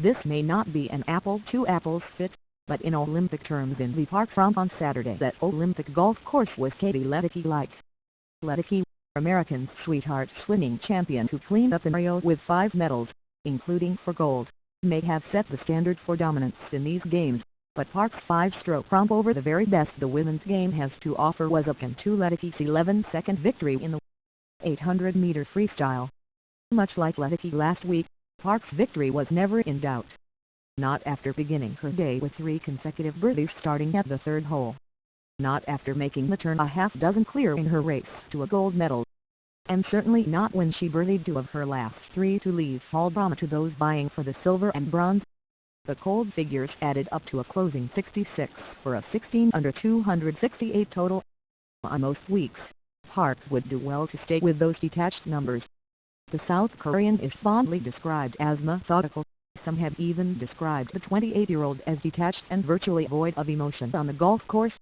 This may not be an apple to apples fit, but in Olympic terms in the park from on Saturday that Olympic golf course was Katie Ledecky like. Ledecky, American sweetheart swimming champion who cleaned up in Rio with 5 medals, including 4 gold, may have set the standard for dominance in these games, but Park's 5-stroke romp over the very best the women's game has to offer was akin to Ledecky's 11-second victory in the 800-meter freestyle. Much like Ledecky last week, Park's victory was never in doubt. Not after beginning her day with 3 consecutive birdies starting at the 3rd hole. Not after making the turn a half-dozen clear in her race to a gold medal. And certainly not when she birdied 2 of her last 3 to leave all drama to those vying for the silver and bronze. The cold figures added up to a closing 66 for a 16 under 268 total. On most weeks, Park would do well to stay with those detached numbers. The South Korean is fondly described as methodical. Some have even described the 28-year-old as detached and virtually void of emotion on the golf course.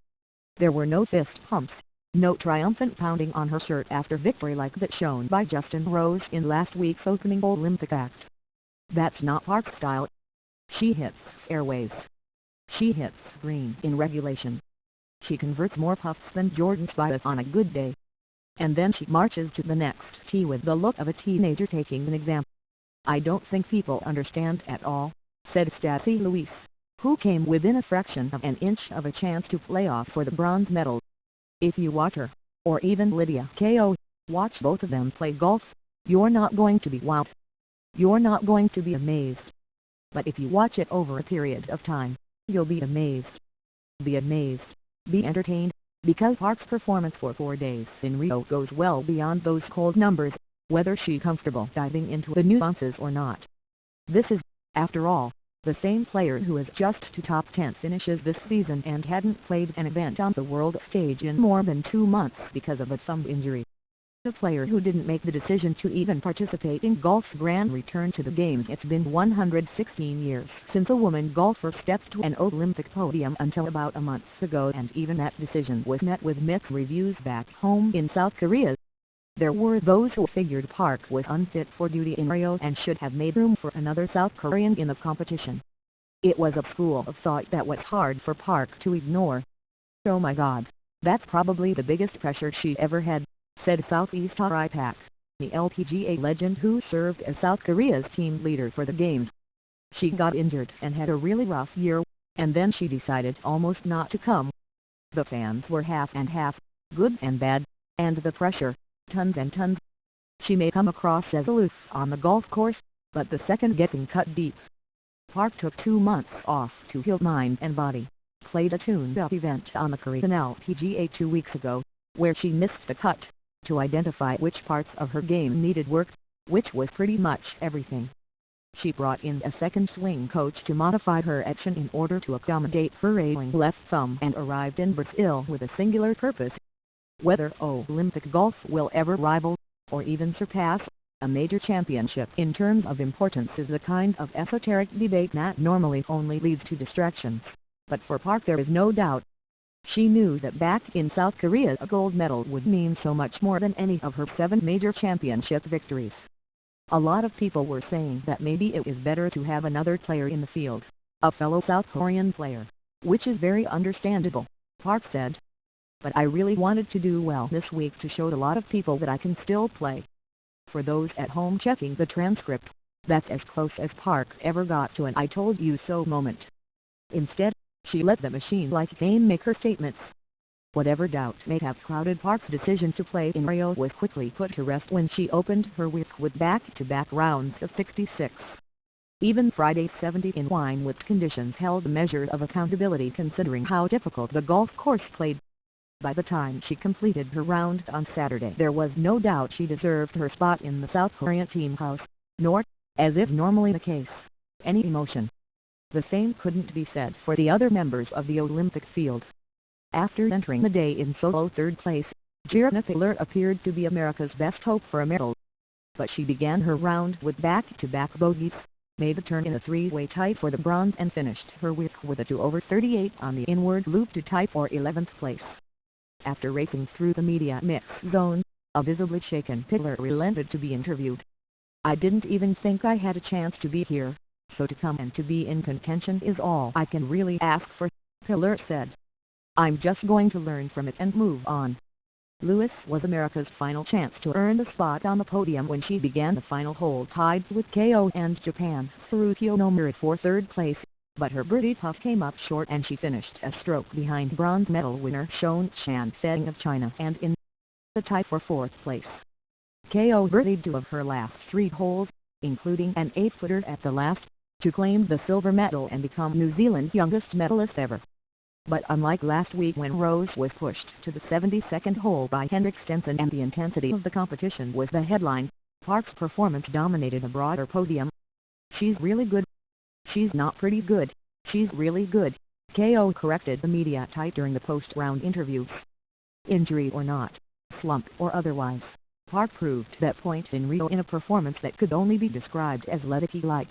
There were no fist pumps, no triumphant pounding on her shirt after victory like that shown by Justin Rose in last week's opening Olympic act. That's not Park's style. She hits fairways. She hits green in regulation. She converts more putts than Jordan Spieth on a good day. And then she marches to the next tee with the look of a teenager taking an exam. I don't think people understand at all, said Stacy Lewis, who came within a fraction of an inch of a chance to play off for the bronze medal. If you watch her, or even Lydia Ko, watch both of them play golf, you're not going to be wowed. You're not going to be amazed. But if you watch it over a period of time, you'll be amazed. Be amazed. Be entertained. Because Park's performance for 4 days in Rio goes well beyond those cold numbers, whether she's comfortable diving into the nuances or not. This is, after all, the same player who is just 2 top 10 finishes this season and hadn't played an event on the world stage in more than 2 months because of a thumb injury. The player who didn't make the decision to even participate in golf's grand return to the games. It's been 116 years since a woman golfer stepped to an Olympic podium until about a month ago, and even that decision was met with mixed reviews back home in South Korea. There were those who figured Park was unfit for duty in Rio and should have made room for another South Korean in the competition. It was a school of thought that was hard for Park to ignore. Oh my God, that's probably the biggest pressure she ever had, said Southeast Ri Pak, the LPGA legend who served as South Korea's team leader for the games. She got injured and had a really rough year, and then she decided almost not to come. The fans were half and half, good and bad, and the pressure, tons and tons. She may come across as aloof on the golf course, but the second getting cut deep. Park took 2 months off to heal mind and body, played a tuned-up event on the Korean LPGA 2 weeks ago, where she missed the cut, to identify which parts of her game needed work, which was pretty much everything. She brought in a second swing coach to modify her action in order to accommodate her ailing left thumb and arrived in Brazil with a singular purpose. Whether Olympic golf will ever rival, or even surpass, a major championship in terms of importance is the kind of esoteric debate that normally only leads to distractions. But for Park there is no doubt. She knew that back in South Korea a gold medal would mean so much more than any of her 7 major championship victories. A lot of people were saying that maybe it is better to have another player in the field, a fellow South Korean player, which is very understandable, Park said. But I really wanted to do well this week to show a lot of people that I can still play. For those at home checking the transcript, that's as close as Park ever got to an I told you so moment. Instead, she let the machine-like fame make her statements. Whatever doubt may have clouded Park's decision to play in Rio was quickly put to rest when she opened her week with back-to-back rounds of 66. Even Friday's 70 in wine with conditions held a measure of accountability considering how difficult the golf course played. By the time she completed her round on Saturday there was no doubt she deserved her spot in the South Korean team house, nor, as is normally the case, any emotion. The same couldn't be said for the other members of the Olympic field. After entering the day in solo 3rd place, Jirna Thaler appeared to be America's best hope for a medal. But she began her round with back-to-back bogeys, made the turn in a 3-way tie for the bronze and finished her week with a 2/38 on the inward loop to tie for 11th place. After racing through the media mix zone, a visibly shaken Thaler relented to be interviewed. I didn't even think I had a chance to be here, So to come and to be in contention is all I can really ask for, Pillar said. I'm just going to learn from it and move on. Lewis was America's final chance to earn the spot on the podium when she began the final hole tied with KO and Japan's Haruki Onomura for third place, but her birdie putt came up short and she finished a stroke behind bronze medal winner Shaongshan Feng of China and in the tie for fourth place. KO birdied 2 of her last 3 holes, including an 8-footer at the last, to claim the silver medal and become New Zealand's youngest medalist ever. But unlike last week when Rose was pushed to the 72nd hole by Henrik Stenson and the intensity of the competition was the headline, Park's performance dominated a broader podium. She's really good. She's not pretty good. She's really good, KO corrected the media tight during the post-round interviews. Injury or not, slump or otherwise, Park proved that point in Rio in a performance that could only be described as Ledecky-like.